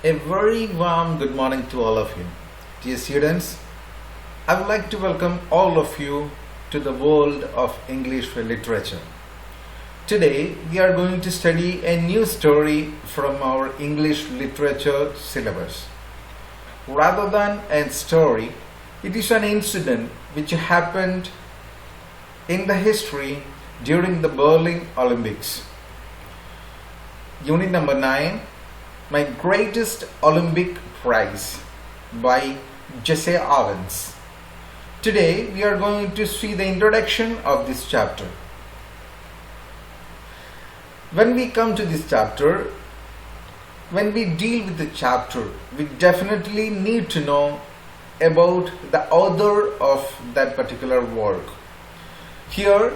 A very warm good morning to all of you. Dear students, I would like to welcome all of you to the world of English literature. Today we are going to study a new story from our English literature syllabus. Rather than a story, it is an incident which happened in the history during the Berlin Olympics. Unit number 9, My Greatest Olympic Prize by Jesse Owens. Today we are going to see the introduction of this chapter. When we come to this chapter, when we deal with the chapter, we definitely need to know about the author of that particular work. Here,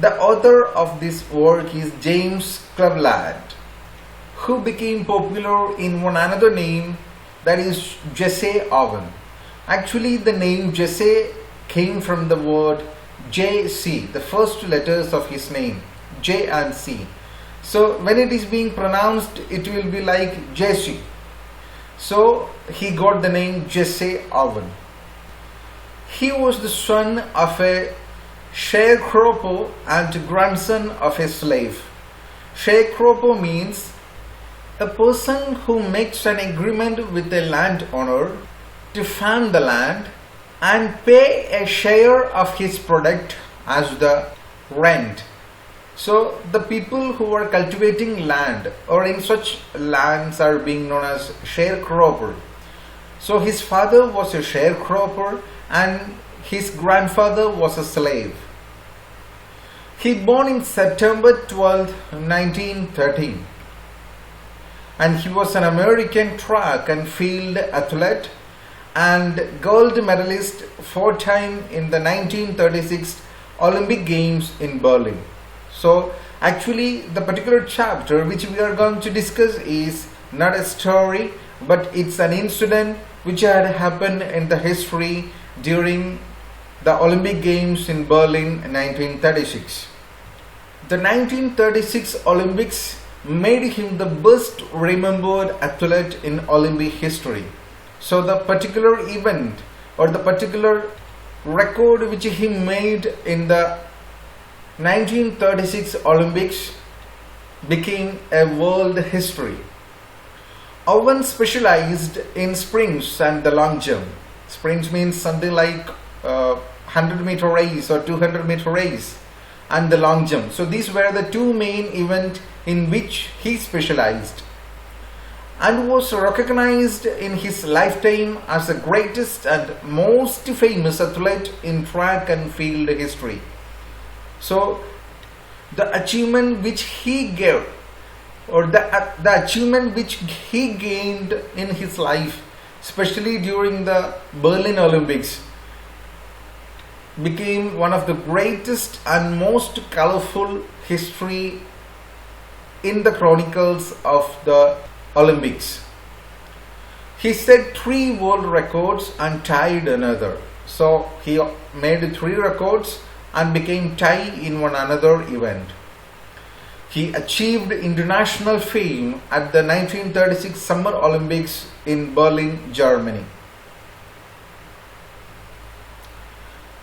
the author of this work is James Cleveland, who became popular in one another name, that is Jesse Owens. Actually, the name Jesse came from the word J-C, the first letters of his name, J and C. So when it is being pronounced, it will be like Jesse. So he got the name Jesse Owens. He was the son of a sharecropper and grandson of a slave. Sharecropper means a person who makes an agreement with a landowner to farm the land and pay a share of his product as the rent. So the people who are cultivating land or in such lands are being known as sharecropper. So his father was a sharecropper and his grandfather was a slave. He born in September 12, 1913. And he was an American track and field athlete and gold medalist 4 times in the 1936 Olympic Games in Berlin. So actually the particular chapter which we are going to discuss is not a story, but it's an incident which had happened in the history during the Olympic Games in Berlin in 1936. The 1936 Olympics made him the best remembered athlete in Olympic history. So the particular event or the particular record which he made in the 1936 Olympics became a world history. Owens specialized in sprints and the long jump. Sprints means something like 100-meter race or 200-meter race, and the long jump. So these were the two main events in which he specialized and was recognized in his lifetime as the greatest and most famous athlete in track and field history. So the achievement which he gave or the achievement which he gained in his life, especially during the Berlin Olympics, became one of the greatest and most colorful history in the chronicles of the Olympics. He set 3 world records and tied another. So he made 3 records and became tied in one another event. He achieved international fame at the 1936 Summer Olympics in Berlin, Germany,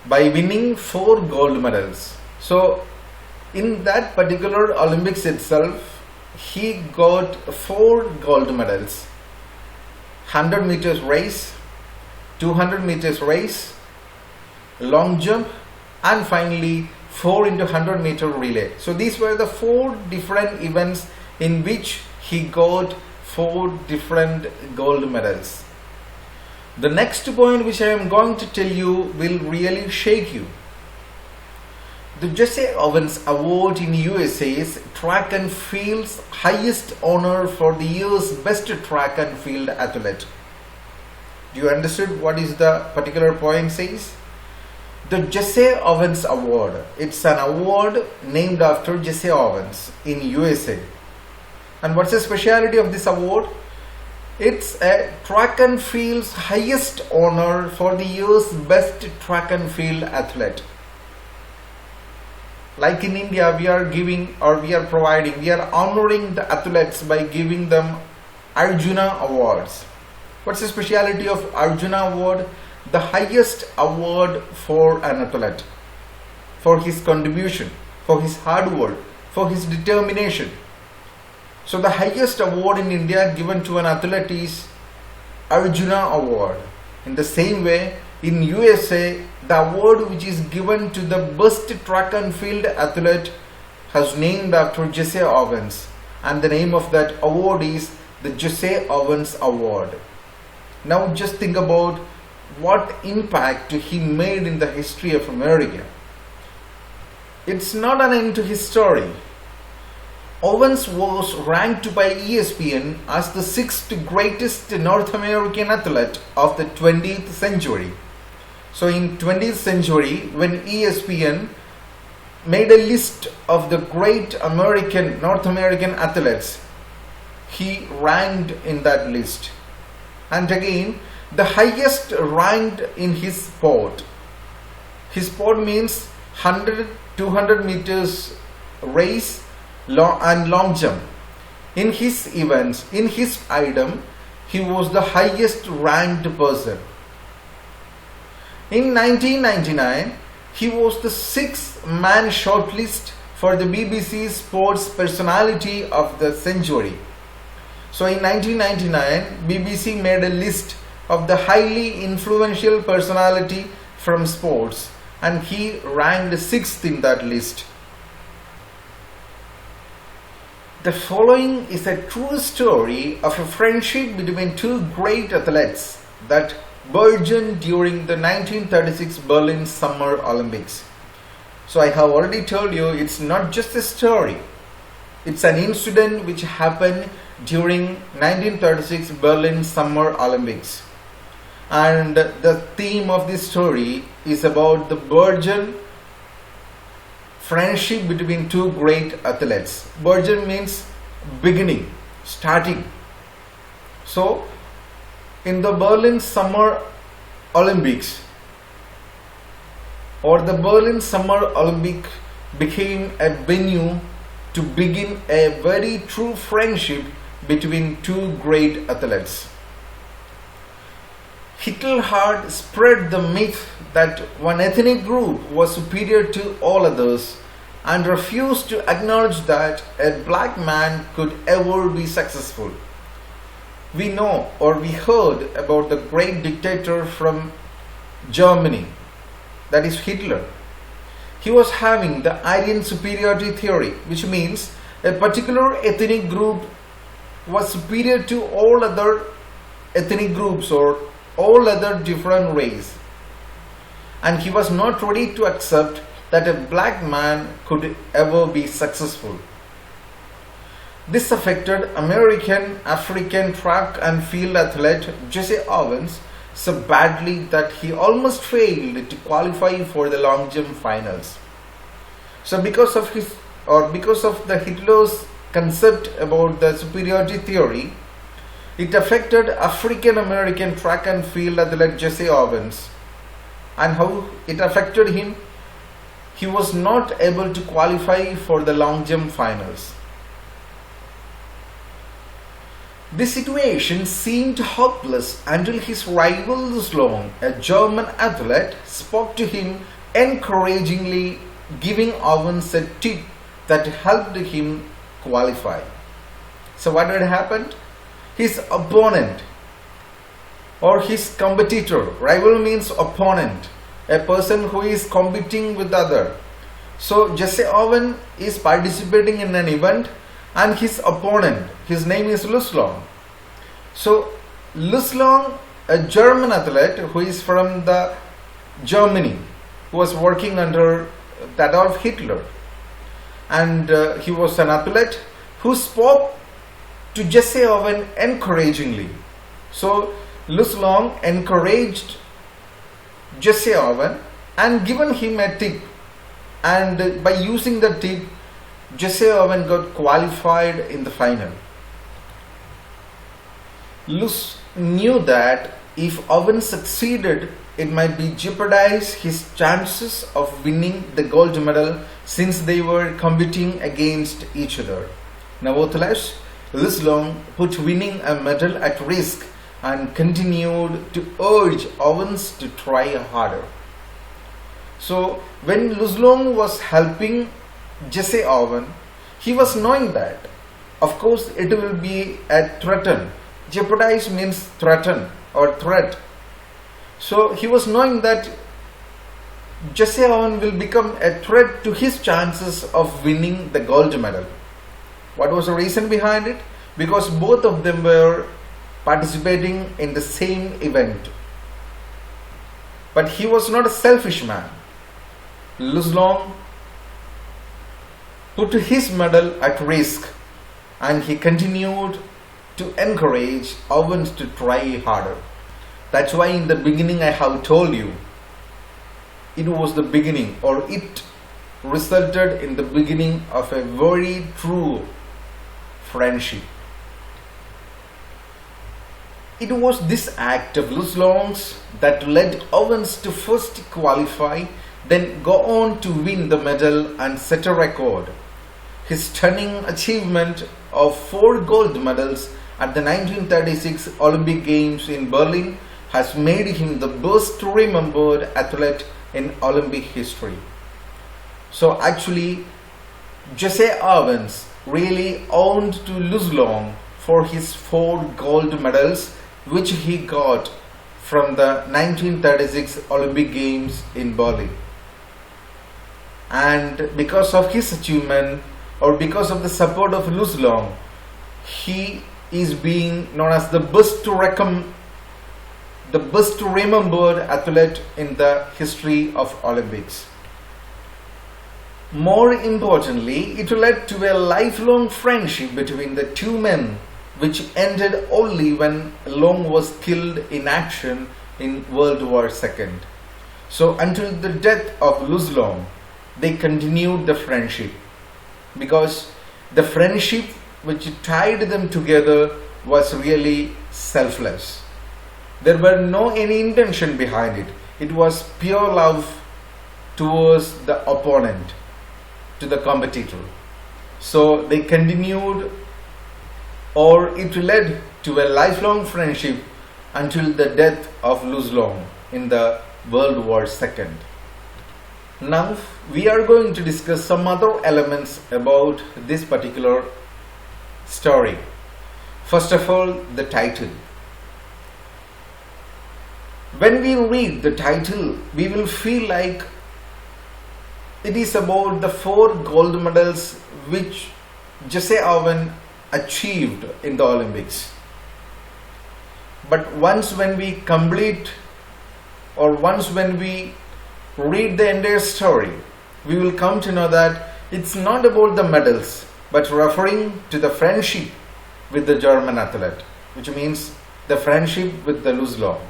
by winning 4 gold medals. So in that particular Olympics itself, he got 4 gold medals: 100 meters race, 200 meters race, long jump, and finally 4 into 100 meter relay. So these were the 4 different events in which he got 4 different gold medals. The next point which I am going to tell you will really shake you. The Jesse Owens Award in USA's track and field's highest honor for the year's best track and field athlete. Do you understand what is the particular point says? The Jesse Owens Award. It's an award named after Jesse Owens in USA. And what's the speciality of this award? It's a track and field's highest honor for the year's best track and field athlete. Like in India, we are honoring the athletes by giving them Arjuna Awards. What's the speciality of Arjuna Award? The highest award for an athlete, for his contribution, for his hard work, for his determination. So the highest award in India given to an athlete is Arjuna Award. In the same way, in USA, the award which is given to the best track and field athlete has named after Jesse Owens, and the name of that award is the Jesse Owens Award. Now just think about what impact he made in the history of America. It's not an end to his story. Owens was ranked by ESPN as the 6th greatest North American athlete of the 20th century. So in 20th century, when ESPN made a list of the great North American athletes, he ranked in that list. And again, the highest ranked in his sport. His sport means 100, 200 meters race and long jump. In his events, in his item, he was the highest ranked person. In 1999, he was the 6th man shortlist for the BBC Sports Personality of the Century. So in 1999, BBC made a list of the highly influential personality from sports, and he ranked 6th in that list. The following is a true story of a friendship between two great athletes that burgeoned during the 1936 Berlin Summer Olympics. So I have already told you, it's not just a story. It's an incident which happened during 1936 Berlin Summer Olympics. And the theme of this story is about the burgeon friendship between two great athletes. Burgeon means beginning, starting. So in the Berlin Summer Olympics, or the Berlin Summer Olympic became a venue to begin a very true friendship between two great athletes. Hitler had spread the myth that one ethnic group was superior to all others and refused to acknowledge that a black man could ever be successful. We know, or we heard about the great dictator from Germany, that is Hitler. He was having the Aryan superiority theory, which means a particular ethnic group was superior to all other ethnic groups or all other different races. And he was not ready to accept that a black man could ever be successful. This affected American African track and field athlete Jesse Owens so badly that he almost failed to qualify for the long jump finals. So because of the Hitler's concept about the superiority theory, it affected African American track and field athlete Jesse Owens. And how it affected him? He was not able to qualify for the long jump finals. This situation seemed hopeless until his rival Luslong, a German athlete, spoke to him encouragingly, giving Owens a tip that helped him qualify. So what had happened? His opponent or his competitor, rival means opponent, a person who is competing with the other. So Jesse Owens is participating in an event, and his opponent, his name is Luslong. So Luslong, a German athlete who is from the Germany, who was working under Adolf Hitler, and he was an athlete who spoke to Jesse Owens encouragingly. So Luslong encouraged Jesse Owens and given him a tip, and by using the tip, Jesse Owens got qualified in the final. Lus knew that if Owens succeeded, it might be jeopardize his chances of winning the gold medal since they were competing against each other. Nevertheless, Long put winning a medal at risk and continued to urge Owens to try harder. So when Long was helping Jesse Owens, he was knowing that, of course, it will be a threaten. Jeopardize means threaten or threat. So he was knowing that Jesse Owens will become a threat to his chances of winning the gold medal. What was the reason behind it? Because both of them were participating in the same event. But he was not a selfish man. Long put his medal at risk and he continued to encourage Owens to try harder. That's why in the beginning I have told you, it was the beginning, or it resulted in the beginning of a very true friendship. It was this act of Long's that led Owens to first qualify, then go on to win the medal and set a record. His stunning achievement of 4 gold medals at the 1936 Olympic Games in Berlin has made him the best remembered athlete in Olympic history. So actually, Jesse Owens really owed to Long for his 4 gold medals which he got from the 1936 Olympic Games in Berlin. And because of his achievement, or because of the support of Long, he is being known as the best remembered athlete in the history of Olympics. More importantly, it led to a lifelong friendship between the two men, which ended only when Long was killed in action in World War II. So until the death of Long, they continued the friendship, because the friendship which tied them together was really selfless. There were no any intention behind it. It was pure love towards the opponent, to the competitor. So they continued, or it led to a lifelong friendship until the death of Long in the World War II. Now we are going to discuss some other elements about this particular story. First of all, the title. When we read the title, we will feel like it is about the 4 gold medals which Jesse Owens achieved in the Olympics. But once when we complete, or once when we read the entire story, we will come to know that it's not about the medals, but referring to the friendship with the German athlete, which means the friendship with the Long.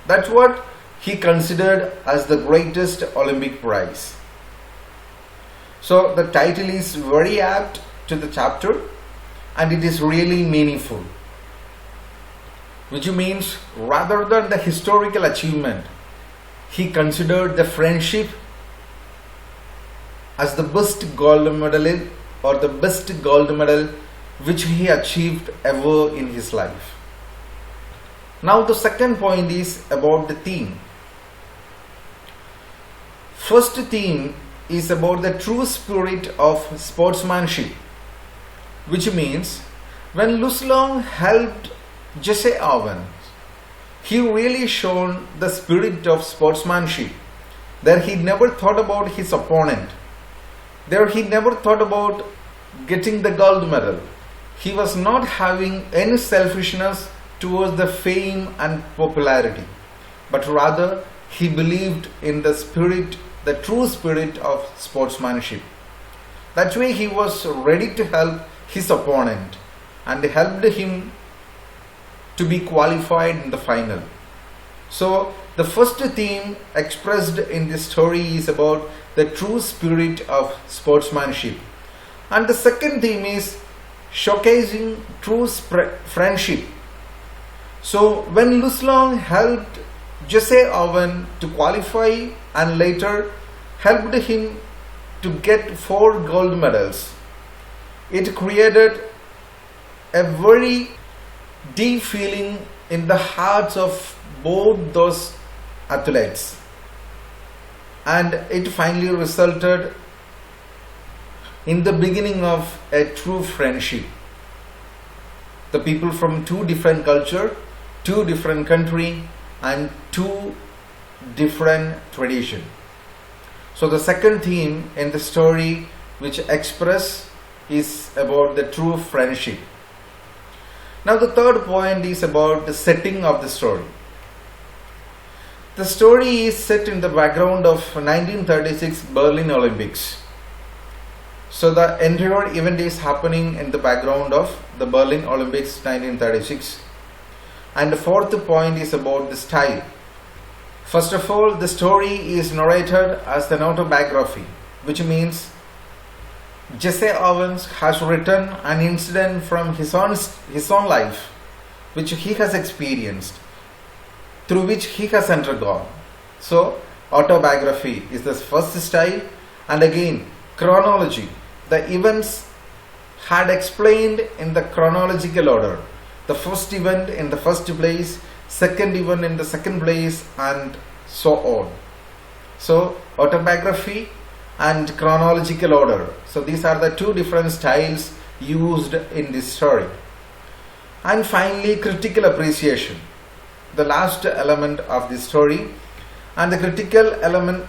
That's what he considered as the greatest Olympic prize. So the title is very apt to the chapter, and it is really meaningful, which means rather than the historical achievement, he considered the friendship as the best gold medal, or the best gold medal which he achieved ever in his life. Now the second point is about the theme. First theme is about the true spirit of sportsmanship, which means when Long helped Jesse Owens, he really shown the spirit of sportsmanship. There he never thought about his opponent. There he never thought about getting the gold medal. He was not having any selfishness towards the fame and popularity, but rather he believed in the spirit, the true spirit of sportsmanship. That way he was ready to help his opponent and helped him to be qualified in the final. So the first theme expressed in this story is about the true spirit of sportsmanship, and the second theme is showcasing true friendship. So when Long helped Jesse Owens to qualify and later helped him to get 4 gold medals, it created a very deep feeling in the hearts of both those athletes, and it finally resulted in the beginning of a true friendship. The people from two different culture, two different country, and two different tradition. So the second theme in the story which express is about the true friendship. Now the third point is about the setting of the story. The story is set in the background of 1936 Berlin Olympics. So the entire event is happening in the background of the Berlin Olympics 1936. And the fourth point is about the style. First of all, the story is narrated as an autobiography, which means Jesse Owens has written an incident from his own life, which he has experienced, through which he has undergone. So, autobiography is the first style, and again, chronology. The events had explained in the chronological order. The first event in the first place, second event in the second place, and so on. So, autobiography and chronological order. So, these are the two different styles used in this story. And finally, critical appreciation, the last element of this story. And the critical element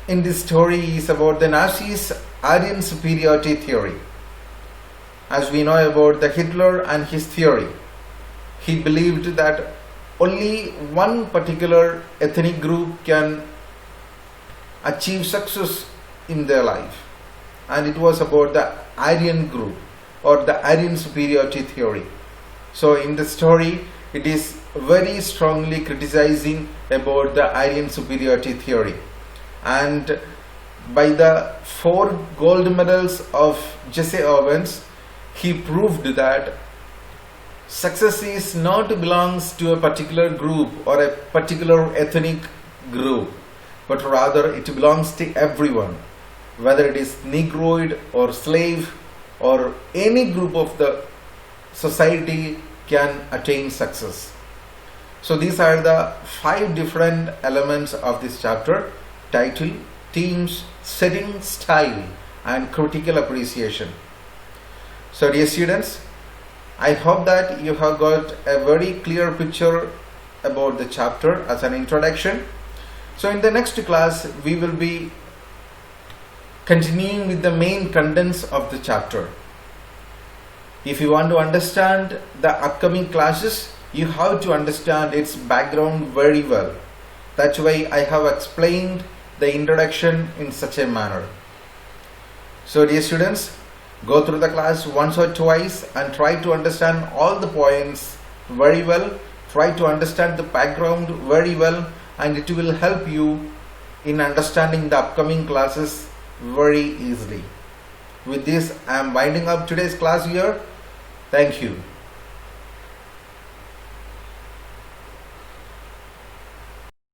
in this story is about the Nazis' Aryan superiority theory. As we know about the Hitler and his theory, he believed that only one particular ethnic group can achieve success in their life, and it was about the Aryan group or the Aryan superiority theory. So in the story, it is very strongly criticizing about the Aryan superiority theory, and by the 4 gold medals of Jesse Owens, he proved that success is not belongs to a particular group or a particular ethnic group, but rather it belongs to everyone, whether it is Negroid or slave or any group of the society can attain success. So these are the 5 different elements of this chapter: title, themes, setting, style, and critical appreciation. So dear students, I hope that you have got a very clear picture about the chapter as an introduction. So in the next class, we will be continuing with the main contents of the chapter. If you want to understand the upcoming classes, you have to understand its background very well. That's why I have explained the introduction in such a manner. So dear students, go through the class once or twice and try to understand all the points very well. Try to understand the background very well, and it will help you in understanding the upcoming classes very easily. With this, I am winding up today's class here. Thank you.